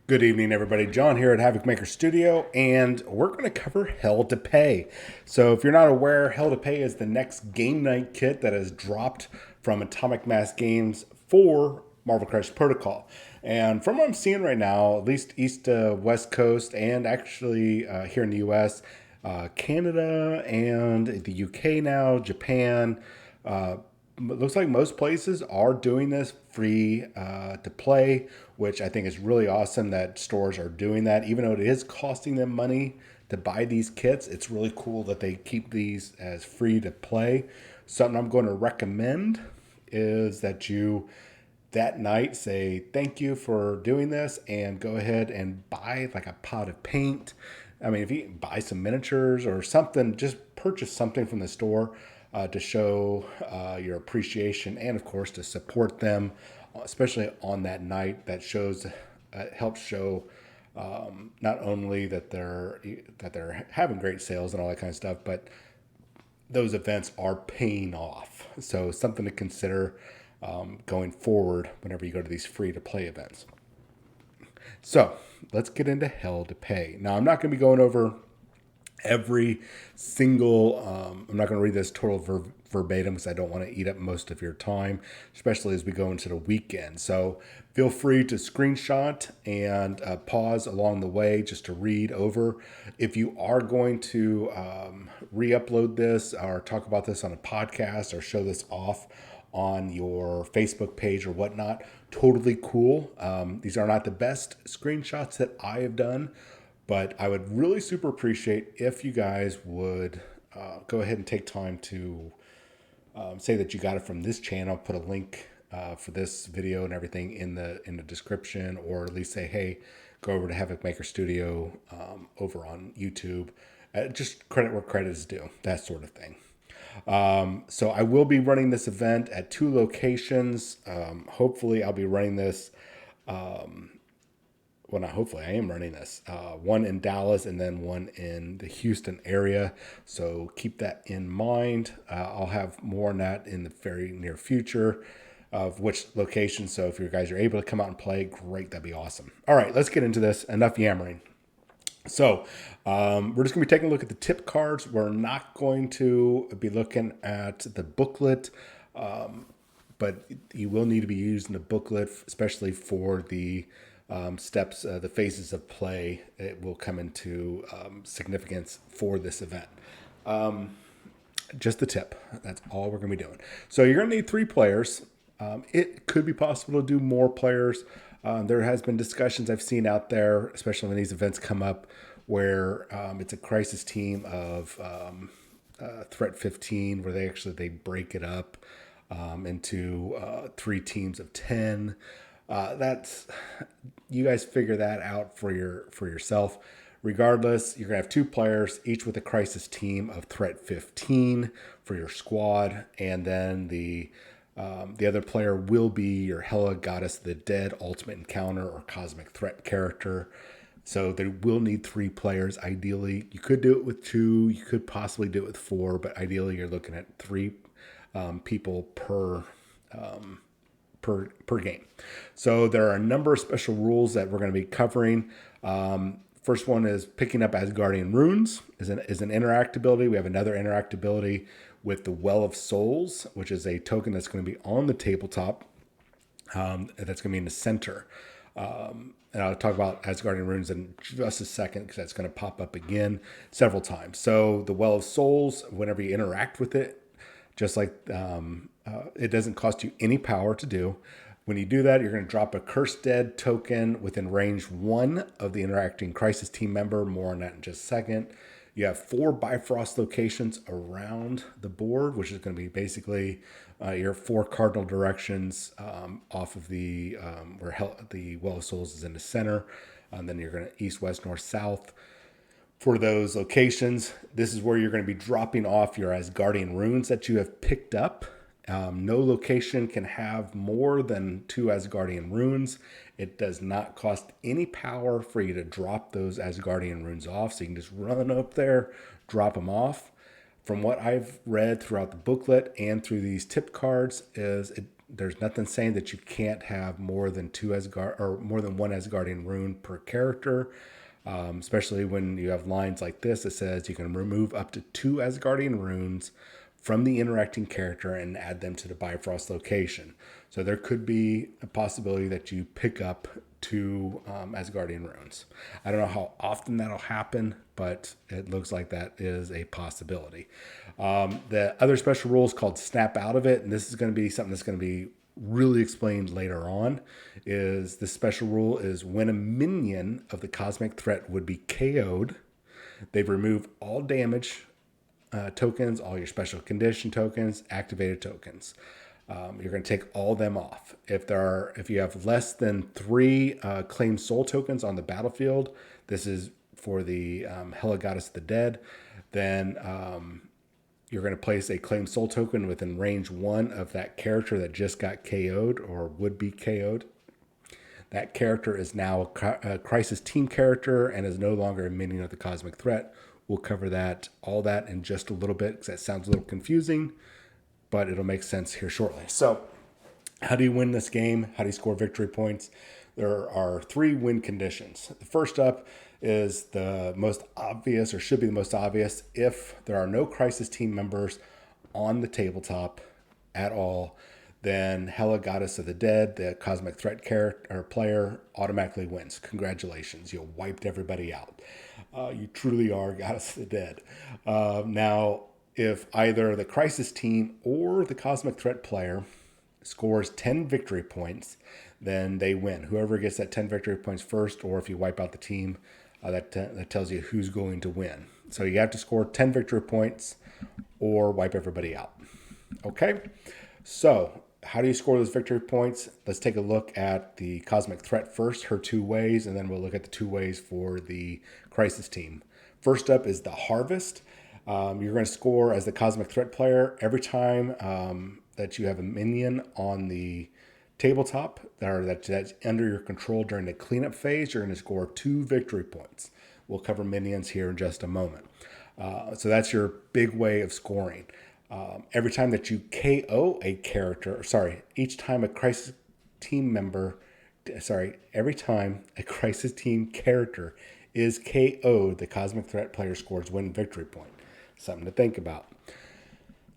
Good evening, everybody. John here at Havoc Maker Studio, and we're going to cover Hell to Pay. So, if you're not aware, Hell to Pay is the next game night kit that has dropped from Atomic Mass Games for Marvel Crisis Protocol. And from what I'm seeing right now, at least East to West Coast, and actually here in the US, Canada and the UK now, Japan, it looks like most places are doing this free to play, which I think is really awesome that stores are doing that. Even though it is costing them money to buy these kits, it's really cool that they keep these as free to play. Something I'm going to recommend is that you that night say thank you for doing this and go ahead and buy like a pot of paint. I mean, if you buy some miniatures or something, just purchase something from the store to show your appreciation and, of course, to support them, especially on that night. That shows helps show not only that they're having great sales and all that kind of stuff, but those events are paying off. So something to consider going forward whenever you go to these free to play events. So let's get into Hell to Pay. Now, I'm not going to be going over every single, I'm not going to read this total verbatim because I don't want to eat up most of your time, especially as we go into the weekend. So feel free to screenshot and pause along the way just to read over. If you are going to re-upload this or talk about this on a podcast or show this off on your Facebook page or whatnot, totally cool. These are not the best screenshots that I have done, but I would really super appreciate if you guys would go ahead and take time to say that you got it from this channel. Put a link for this video and everything in the description, or at least say, hey, go over to Havoc Maker Studio over on YouTube. Just credit where credit is due, that sort of thing. So I will be running this event at 2 locations. Hopefully, I'll be running this. Well, not hopefully, I am running this. One in Dallas and then one in the Houston area. So keep that in mind. I'll have more on that in the very near future of which location. So if you guys are able to come out and play, great. That'd be awesome. All right, let's get into this. Enough yammering. So we're just going to be taking a look at the tip cards. We're not going to be looking at the booklet, but you will need to be using the booklet, especially for the steps, the phases of play. It will come into significance for this event. Just the tip. That's all we're going to be doing. So you're going to need 3 players. It could be possible to do more players. There has been discussions I've seen out there, especially when these events come up, where it's a crisis team of Threat 15, where they break it up into 3 teams of 10. That's you guys figure that out for yourself. Regardless, you're gonna have 2 players, each with a crisis team of Threat 15 for your squad, and then the other player will be your Hela Goddess of the Dead Ultimate Encounter or Cosmic Threat character. So they will need 3 players. Ideally, you could do it with 2. You could possibly do it with 4, but ideally you're looking at 3 people per game. So there are a number of special rules that we're going to be covering. First one is picking up Asgardian runes is an interact ability. We have another interact ability with the Well of Souls, which is a token that's going to be on the tabletop. That's going to be in the center. And I'll talk about Asgardian runes in just a second because that's going to pop up again several times. So the Well of Souls, whenever you interact with it, just like it doesn't cost you any power to do. When you do that, you're going to drop a Cursed Dead token within range 1 of the interacting crisis team member. More on that in just a second. You have 4 Bifrost locations around the board, which is going to be basically your 4 cardinal directions off of the where the Well of Souls is in the center. And then you're going to east, west, north, south. For those locations, this is where you're going to be dropping off your Asgardian runes that you have picked up. No location can have more than 2 Asgardian runes. It does not cost any power for you to drop those Asgardian runes off. So you can just run up there, drop them off. From what I've read throughout the booklet and through these tip cards, is There's nothing saying that you can't have more than two Asgard or more than one Asgardian rune per character. Especially when you have lines like this that says you can remove up to two Asgardian runes from the interacting character and add them to the Bifrost location. So there could be a possibility that you pick up two Asgardian runes. I don't know how often that'll happen, but it looks like that is a possibility. The other special rule is called Snap Out of It, and this is going to be something that's going to be really explained later on. Is the special rule is when a minion of the cosmic threat would be KO'd, they remove all damage tokens, all your special condition tokens, activated tokens. You're going to take all of them off. If you have less than 3 claimed soul tokens on the battlefield, this is for the Hela Goddess of the Dead, then you're going to place a claimed soul token within range 1 of that character that just got KO'd or would be KO'd. That character is now a Crisis Team character and is no longer a minion of the Cosmic Threat. We'll cover all that in just a little bit because that sounds a little confusing, but it'll make sense here shortly. So, how do you win this game? How do you score victory points? There are 3 win conditions. The first up is the most obvious, or should be the most obvious, if there are no Crisis Team members on the tabletop at all, then Hela Goddess of the Dead, the Cosmic Threat character or player, automatically wins. Congratulations, you wiped everybody out. You truly are Goddess of the Dead. Now, if either the Crisis Team or the Cosmic Threat player scores 10 victory points, then they win. Whoever gets that 10 victory points first, or if you wipe out the team, that tells you who's going to win. So you have to score 10 victory points or wipe everybody out. Okay? So how do you score those victory points? Let's take a look at the Cosmic Threat first, her 2 ways, and then we'll look at the 2 ways for the Crisis Team. First up is the Harvest. You're going to score as the Cosmic Threat player every time that you have a minion on the tabletop or that's under your control during the cleanup phase. You're going to score 2 victory points. We'll cover minions here in just a moment. So that's your big way of scoring. Every time that you KO a character, each time a Crisis Team every time a Crisis Team character is KO'd, the Cosmic Threat player scores 1 victory point. Something to think about.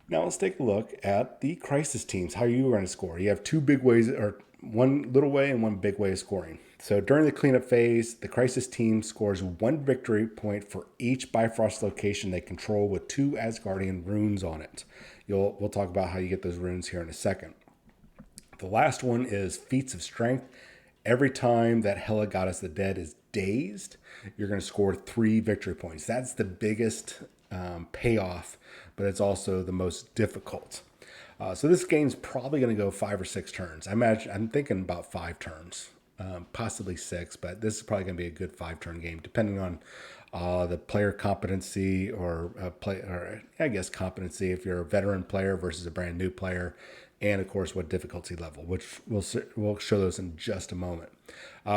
Now let's take a look at the Crisis Teams, how you are going to score. You have 2 big ways, or 1 little way and 1 big way of scoring. So during the cleanup phase, the Crisis Team scores 1 victory point for each Bifrost location they control with 2 Asgardian runes on it. We'll talk about how you get those runes here in a second. The last one is Feats of Strength. Every time that Hela Goddess of the Dead is dazed, you're going to score 3 victory points. That's the biggest payoff, but it's also the most difficult. So this game's probably going to go 5 or 6 turns. I'm thinking about 5 turns. Possibly 6, but this is probably going to be a good 5-turn game, depending on the player competency or competency if you're a veteran player versus a brand new player, and of course what difficulty level, which we'll show those in just a moment.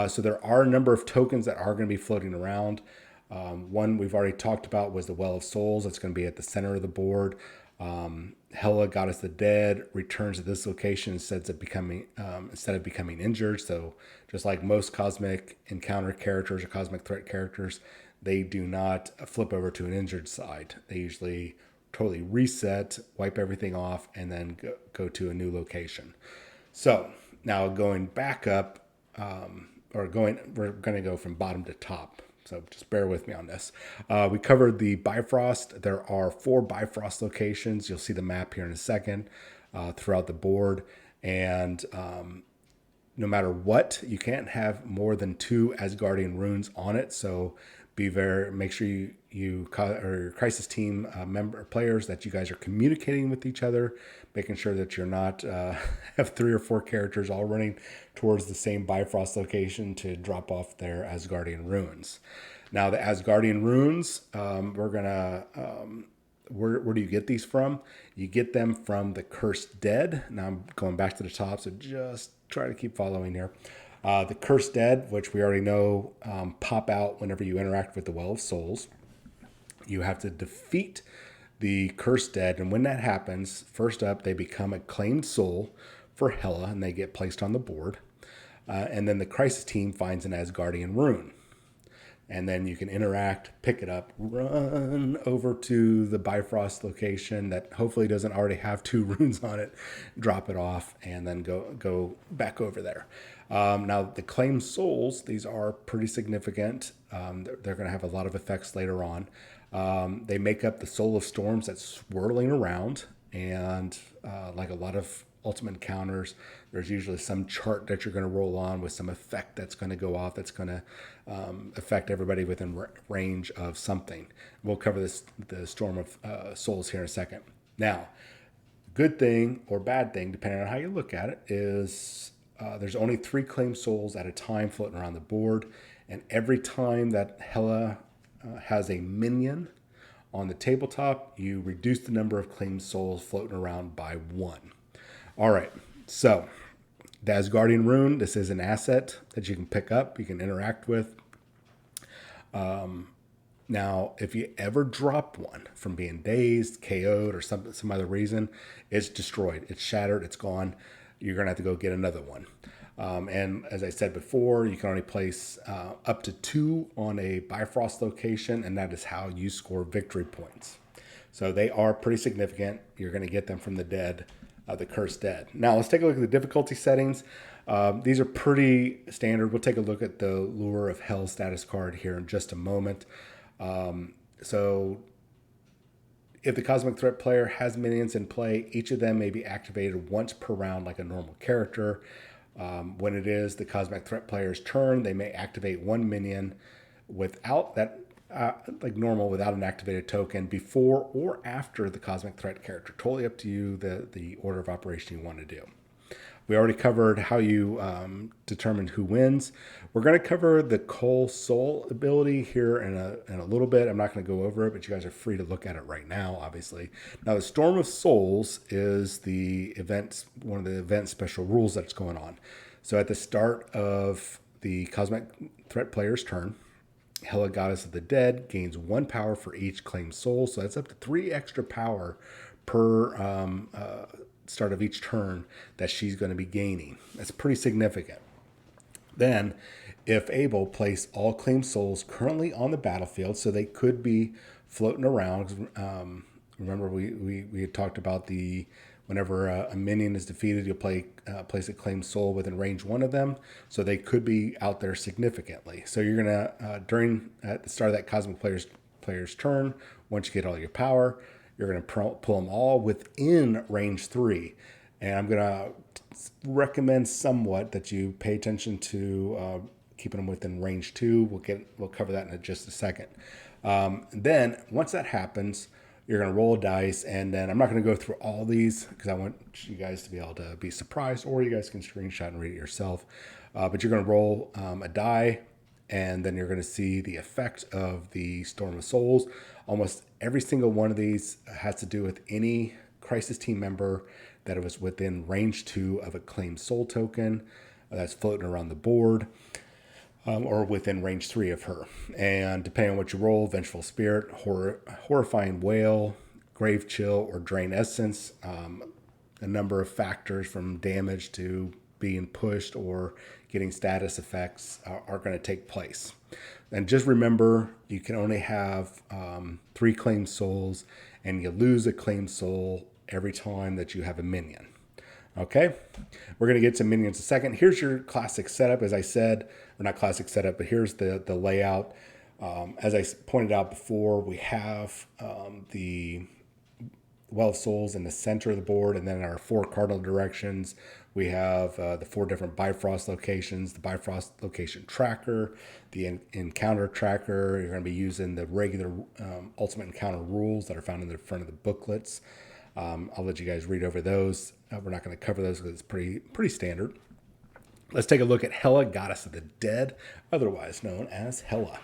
So there are a number of tokens that are going to be floating around. One we've already talked about was the Well of Souls. It's going to be at the center of the board. Hela, Goddess of the Dead, returns to this location instead of becoming injured. So just like most Cosmic Encounter characters or Cosmic Threat characters, they do not flip over to an injured side. They usually totally reset, wipe everything off, and then go to a new location. So now going back up, we're going to go from bottom to top. So just bear with me on this. We covered the Bifrost. There are 4 Bifrost locations. You'll see the map here in a second throughout the board. And no matter what, you can't have more than 2 Asgardian runes on it. So make sure your Crisis Team member players that you guys are communicating with each other, making sure that you're not have 3 or 4 characters all running towards the same Bifrost location to drop off their Asgardian runes. Now the Asgardian runes, where do you get these from? You get them from the Cursed Dead. Now I'm going back to the top, so just try to keep following here. The Cursed Dead, which we already know, pop out whenever you interact with the Well of Souls. You have to defeat the Cursed Dead, and when that happens, first up, they become a claimed soul for Hela, and they get placed on the board. And then the Crisis team finds an Asgardian rune. And then you can interact, pick it up, run over to the Bifrost location that hopefully doesn't already have 2 runes on it, drop it off, and then go back over there. Now, the claimed souls, these are pretty significant. They're going to have a lot of effects later on. They make up the Soul of Storms that's swirling around, and like a lot of ultimate encounters, there's usually some chart that you're going to roll on with some effect that's going to go off that's going to affect everybody within range of something. We'll cover the Storm of Souls here in a second. Now, good thing or bad thing, depending on how you look at it, is there's only 3 claimed souls at a time floating around the board, and every time that Hela has a minion on the tabletop, you reduce the number of claimed souls floating around by 1. All right, so the Asgardian rune, this is an asset that you can pick up, you can interact with. Now, if you ever drop one from being dazed, KO'd, or some other reason, it's destroyed, it's shattered, it's gone. You're going to have to go get another one. And as I said before, you can only place up to 2 on a Bifrost location, and that is how you score victory points. So they are pretty significant. You're going to get them from the dead. The Cursed Dead. Now let's take a look at the difficulty settings. These are pretty standard. We'll take a look at the Lure of Hell status card here in just a moment. So if the Cosmic Threat player has minions in play, each of them may be activated once per round like a normal character. When it is the Cosmic Threat player's turn, they may activate 1 minion without that like normal, without an activated token, before or after the Cosmic Threat character. Totally up to you, the order of operation you want to do. We already covered how you determine who wins. We're going to cover the Cole Soul ability here in a little bit. I'm not going to go over it, but you guys are free to look at it right now, obviously. Now, the Storm of Souls is one of the event special rules that's going on. So at the start of the Cosmic Threat player's turn, Hela, Goddess of the Dead, gains 1 power for each claimed soul. So that's up to 3 extra power per start of each turn that she's going to be gaining. That's pretty significant. Then, if able, place all claimed souls currently on the battlefield, so they could be floating around. Remember, we had talked about whenever a minion is defeated, you'll place a claimed soul within range 1 of them, so they could be out there significantly. So you're gonna at the start of that Cosmic player's turn, once you get all your power, you're gonna pull them all within range 3, and I'm gonna recommend somewhat that you pay attention to keeping them within range 2. We'll cover that in just a second. Then once that happens, you're going to roll a dice, and then I'm not going to go through all these because I want you guys to be able to be surprised, or you guys can screenshot and read it yourself. But you're going to roll a die, and then you're going to see the effect of the Storm of Souls. Almost every single one of these has to do with any Crisis team member that was within range 2 of a claimed soul token that's floating around the board. Or within range 3 of her. And depending on what you roll, Vengeful Spirit, Horrifying Wail, Grave Chill, or Drain Essence, a number of factors from damage to being pushed or getting status effects are going to take place. And just remember, you can only have 3 claimed souls, and you lose a claimed soul every time that you have a minion. Okay, we're going to get to minions in a second. Here's your classic setup, as I said, or not classic setup, but here's the layout. As I pointed out before, we have the Well of Souls in the center of the board, and then our 4 cardinal directions. We have the 4 different Bifrost locations, the Bifrost location tracker, the encounter tracker. You're going to be using the regular ultimate encounter rules that are found in the front of the booklets. I'll let you guys read over those. We're not going to cover those because it's pretty standard. Let's take a look at Hela, Goddess of the Dead, otherwise known as Hela.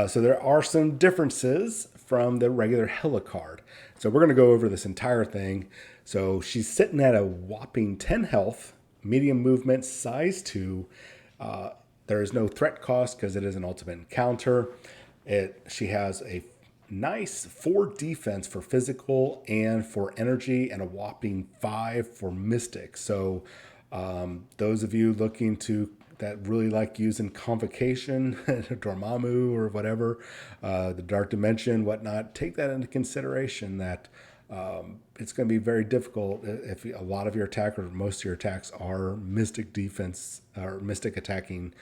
So there are some differences from the regular Hela card. So we're going to go over this entire thing. So she's sitting at a whopping 10 health, medium movement, size 2. There is no threat cost because it is an ultimate encounter. She has a nice 4 defense for physical and for energy, and a whopping 5 for mystic. So those of you looking to that really like using convocation, Dormammu or whatever, the dark dimension, whatnot, take that into consideration that it's going to be very difficult if a lot of your attack or most of your attacks are mystic defense or mystic attacking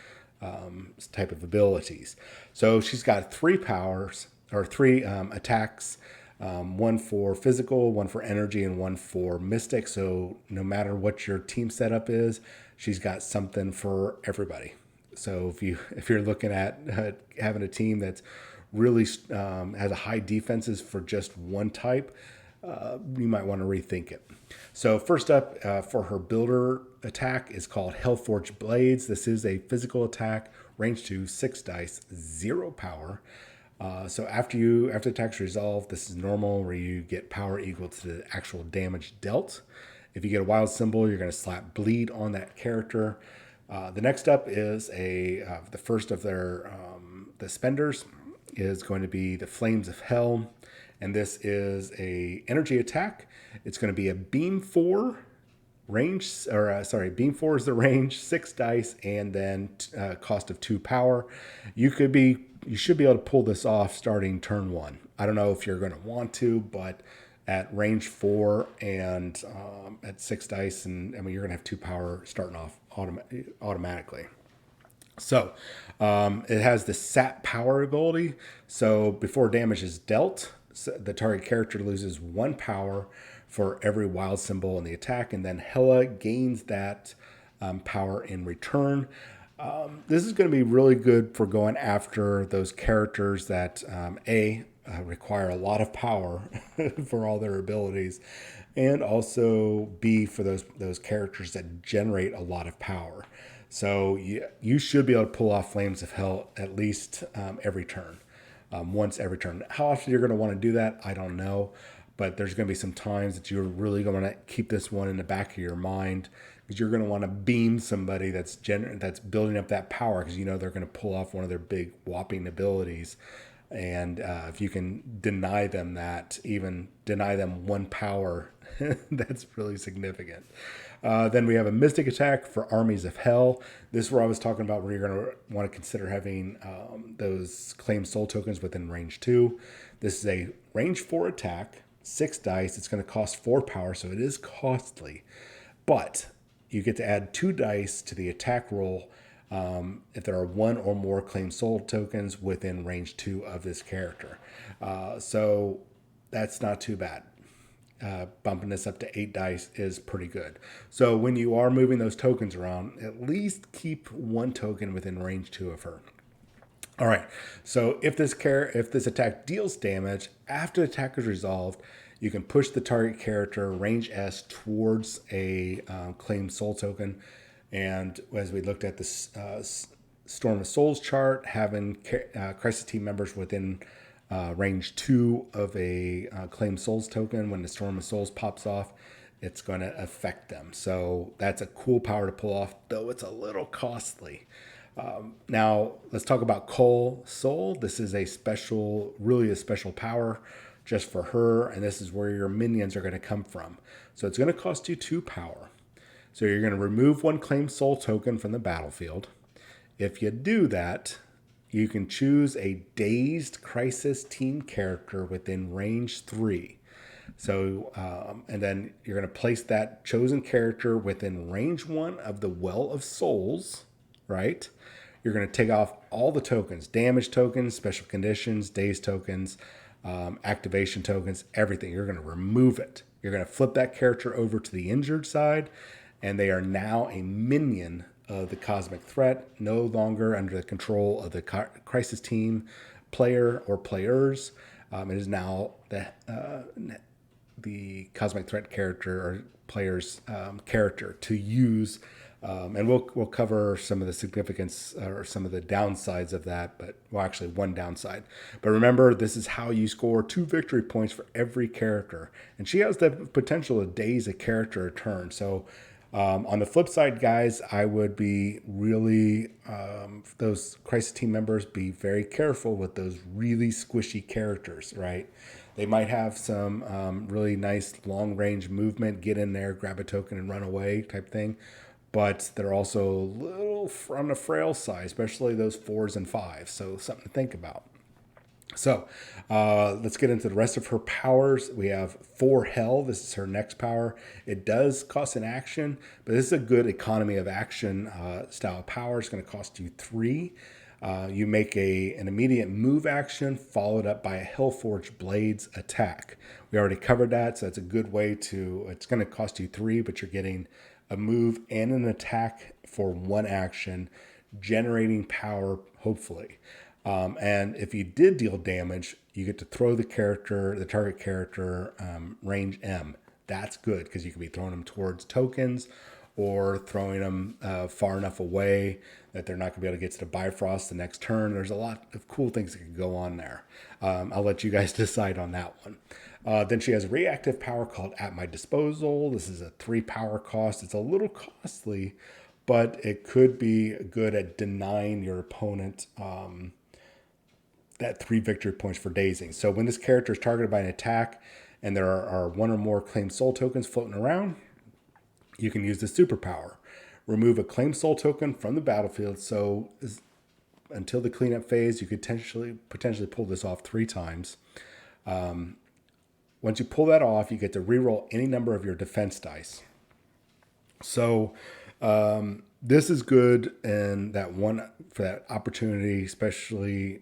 type of abilities. So she's got 3 powers or 3 attacks, one for physical, one for energy, and one for mystic. So no matter what your team setup is, she's got something for everybody. So if you're looking at having a team that's really has a high defenses for just one type, you might want to rethink it. So first up for her builder attack is called Hellforged Blades. This is a physical attack, range 2, 6 dice, 0 power. So after the attack's resolved, this is normal, where you get power equal to the actual damage dealt. If you get a wild symbol, you're going to slap bleed on that character. The next up is the first of their the spenders is going to be the Flames of Hell, and this is a energy attack. It's going to be a beam 4 range, beam 4 is the range, 6 dice, and then cost of 2 power. You should be able to pull this off starting turn 1. I don't know if you're going to want to, but at range 4 and at 6 dice, and I mean you're going to have 2 power starting off automatically. So it has the sap power ability. So before damage is dealt, the target character loses 1 power for every wild symbol in the attack, and then Hela gains that power in return. This is going to be really good for going after those characters that require a lot of power for all their abilities, and also B, for those characters that generate a lot of power. So you should be able to pull off Flames of Hell at least every turn, once every turn. How often you're going to want to do that, I don't know. But there's going to be some times that you're really going to keep this one in the back of your mind, because you're going to want to beam somebody that's building up that power, because you know they're going to pull off one of their big whopping abilities. And if you can deny them that, even deny them 1 power, that's really significant. Then we have a Mystic attack for Armies of Hell. This is where I was talking about, where you're going to want to consider having those claimed soul tokens within range 2. This is a range 4 attack, 6 dice. It's going to cost 4 power, so it is costly. But you get to add 2 dice to the attack roll if there are 1 or more claimed soul tokens within range 2 of this character. So that's not too bad. Bumping this up to 8 dice is pretty good. So when you are moving those tokens around, at least keep 1 token within range 2 of her. All right, so if this attack deals damage after the attack is resolved, you can push the target character range S towards a claimed soul token. And as we looked at this Storm of Souls chart, having Crisis team members within range 2 of a claimed souls token, when the Storm of Souls pops off, it's going to affect them. So that's a cool power to pull off, though it's a little costly. Now let's talk about Cole Soul. This is really a special power just for her, and this is where your minions are going to come from. So it's going to cost you 2 power. So you're going to remove 1 claimed soul token from the battlefield. If you do that, you can choose a dazed Crisis team character within range 3. So, and then you're going to place that chosen character within range 1 of the Well of Souls, right? You're going to take off all the tokens, damage tokens, special conditions, daze tokens, activation tokens, everything. You're going to remove it. You're going to flip that character over to the injured side, and they are now a minion of the cosmic threat, no longer under the control of the Crisis team player or players. It is now the cosmic threat character or player's character to use. And we'll cover some of the significance or some of the downsides of that, but actually 1 downside. But remember, this is how you score 2 victory points for every character, and she has the potential to daze a character a turn. So On the flip side, guys, I would be really, those crisis team members, be very careful with those really squishy characters, right? They might have some really nice long range movement, get in there, grab a token, and run away type thing. But they're also a little on the frail side, especially those fours and fives. So something to think about. So let's get into the rest of her powers. We have 4 Hell. This is her next power. It does cost an action, but this is a good economy of action style of power. It's going to cost you 3. You make an immediate move action followed up by a Hellforged Blades attack. We already covered that, so that's a good way to. It's going to cost you 3, but you're getting a move and an attack for 1 action, generating power, hopefully. And if you did deal damage, you get to throw the target character, range M. That's good because you can be throwing them towards tokens or throwing them far enough away that they're not going to be able to get to the Bifrost the next turn. There's a lot of cool things that can go on there. I'll let you guys decide on that one. Then she has a reactive power called At My Disposal. This is a 3 power cost. It's a little costly, but it could be good at denying your opponent that 3 victory points for dazing. So when this character is targeted by an attack and there are 1 or more claimed soul tokens floating around, you can use the superpower. Remove a claimed soul token from the battlefield. So until the cleanup phase, you could potentially pull this off 3 times. Once you pull that off, you get to reroll any number of your defense dice. So this is good in that one for that opportunity, especially.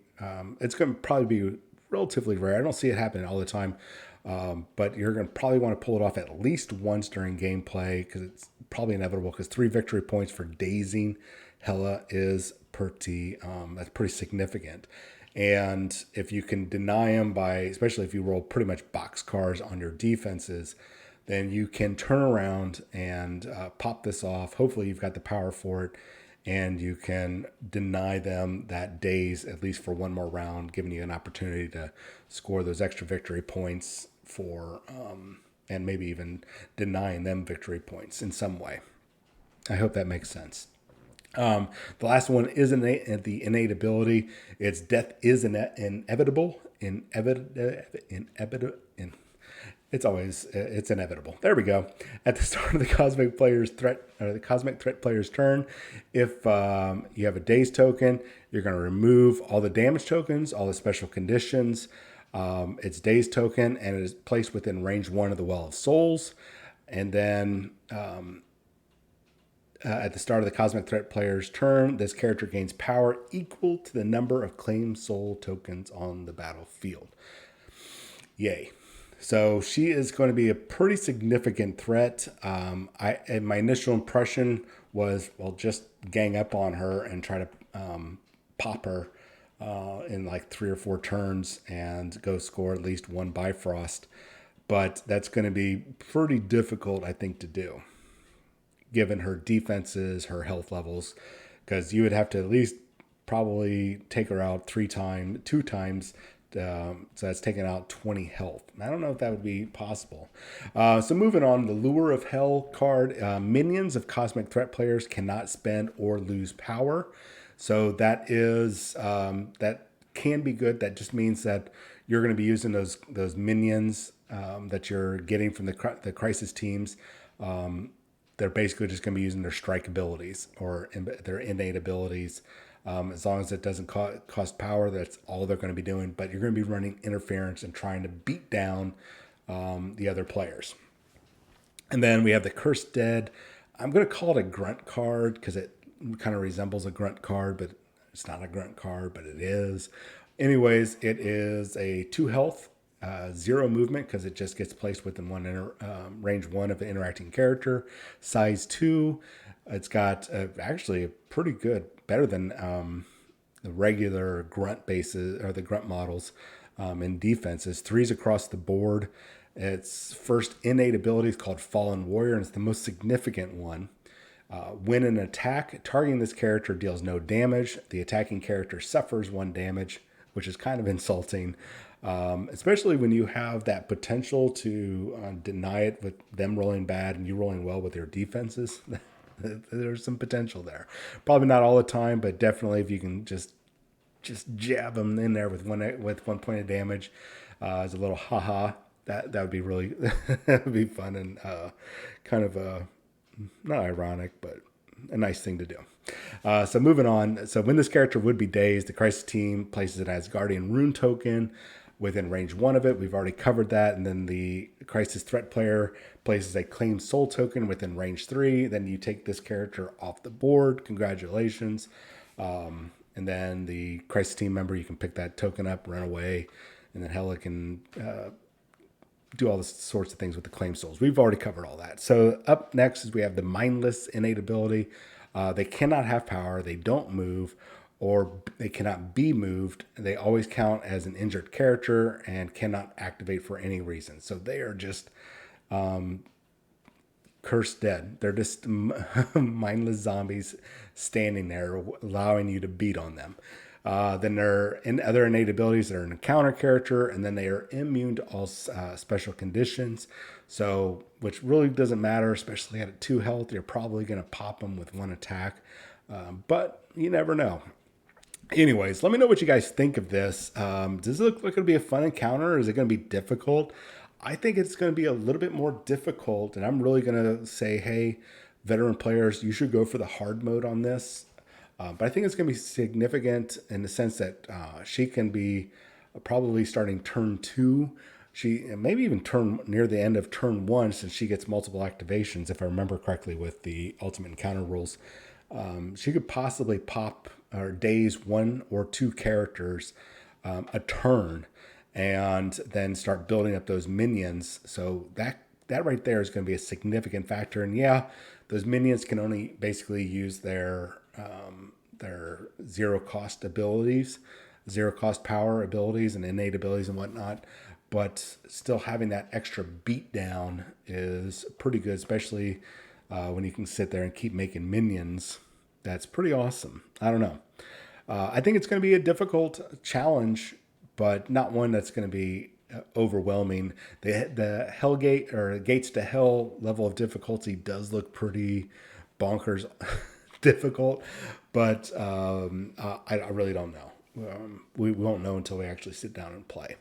It's going to probably be relatively rare. I don't see it happening all the time, but you're going to probably want to pull it off at least once during gameplay because it's probably inevitable. Because 3 victory points for dazing Hela is that's pretty significant. And if you can deny them especially if you roll pretty much boxcars on your defenses, then you can turn around and pop this off. Hopefully you've got the power for it, and you can deny them that daze at least for 1 more round, giving you an opportunity to score those extra victory points for, and maybe even denying them victory points in some way. I hope that makes sense. The last one is the innate ability. It's Death is Inevitable. It's inevitable. There we go. At the start of the cosmic threat player's turn, if you have a daze token, you're going to remove all the damage tokens, all the special conditions. It's daze token, and it is placed within range 1 of the Well of Souls. And then at the start of the cosmic threat player's turn, this character gains power equal to the number of claimed soul tokens on the battlefield. Yay. So she is going to be a pretty significant threat. My initial impression was, well, just gang up on her and try to pop her in like 3 or 4 turns and go score at least 1 Bifrost. But that's going to be pretty difficult, I think, to do, given her defenses, her health levels, because you would have to at least probably take her out 2 times. So that's taking out 20 health. I don't know if that would be possible. So moving on, the Lure of Hell card. Minions of cosmic threat players cannot spend or lose power. So that is that can be good. That just means that you're going to be using those minions that you're getting from the crisis teams. They're basically just going to be using their strike abilities or their innate abilities. As long as it doesn't cost power, that's all they're going to be doing. But you're going to be running interference and trying to beat down the other players. And then we have the Cursed Dead. I'm going to call it a grunt card because it kind of resembles a grunt card, but it's not a grunt card, but it is. Anyways, it is a 2 health, 0 movement because it just gets placed within range 1 of an interacting character. Size 2. It's got actually a pretty good, better than the regular grunt bases or the grunt models in defenses. 3s across the board. Its first innate ability is called Fallen Warrior, and it's the most significant one. When an attack targeting this character deals no damage, the attacking character suffers 1 damage, which is kind of insulting. Especially when you have that potential to deny it with them rolling bad and you rolling well with their defenses. There's some potential there. Probably not all the time, but definitely if you can just jab them in there with one point of damage as a little haha. That would be really that would be fun and kind of not ironic, but a nice thing to do. So moving on. So when this character would be dazed, the Crisis team places it as Guardian Rune token within range 1 of it. We've already covered that. And then the Crisis threat player places a Claim Soul token within range 3. Then you take this character off the board. Congratulations. And then the Crisis team member, you can pick that token up, run away, and then Hela can do all the sorts of things with the Claim Souls. We've already covered all that. So up next is we have the Mindless innate ability. They cannot have power. They don't move, or they cannot be moved. They always count as an injured character and cannot activate for any reason. So they are just cursed dead. They're just mindless zombies standing there, allowing you to beat on them. Then they're in other innate abilities that are an encounter character, and then they are immune to all special conditions. So, which really doesn't matter, especially at 2 health. You're probably going to pop them with 1 attack, but you never know. Anyways, let me know what you guys think of this. Does it look like it'll be a fun encounter, or is it going to be difficult? I think it's going to be a little bit more difficult, and I'm really going to say, hey, veteran players, you should go for the hard mode on this. But I think it's going to be significant in the sense that she can be probably starting turn 2. She maybe even turn near the end of turn 1, since she gets multiple activations, if I remember correctly with the ultimate encounter rules. She could possibly pop or daze 1 or 2 characters a turn, and then start building up those minions. So that right there is going to be a significant factor. And yeah, those minions can only basically use their zero cost abilities, zero cost power abilities and innate abilities and whatnot. But still having that extra beat down is pretty good, especially when you can sit there and keep making minions. That's pretty awesome. I don't know. I think it's going to be a difficult challenge, but not one that's going to be overwhelming. The Hellgate or Gates to Hell level of difficulty does look pretty bonkers difficult, but I really don't know. We won't know until we actually sit down and play.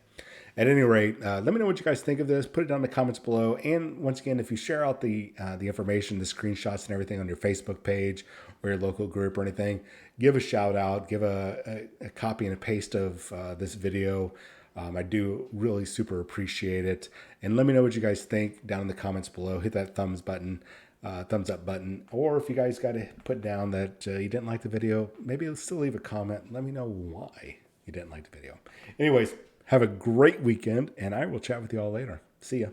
At any rate, let me know what you guys think of this. Put it down in the comments below. And once again, if you share out the information, the screenshots and everything on your Facebook page or your local group or anything, give a shout out, give a copy and a paste of this video. I do really super appreciate it. And let me know what you guys think down in the comments below. Hit that thumbs up button. Or if you guys got to put down that you didn't like the video, maybe still leave a comment. Let me know why you didn't like the video. Anyways, have a great weekend, and I will chat with you all later. See ya.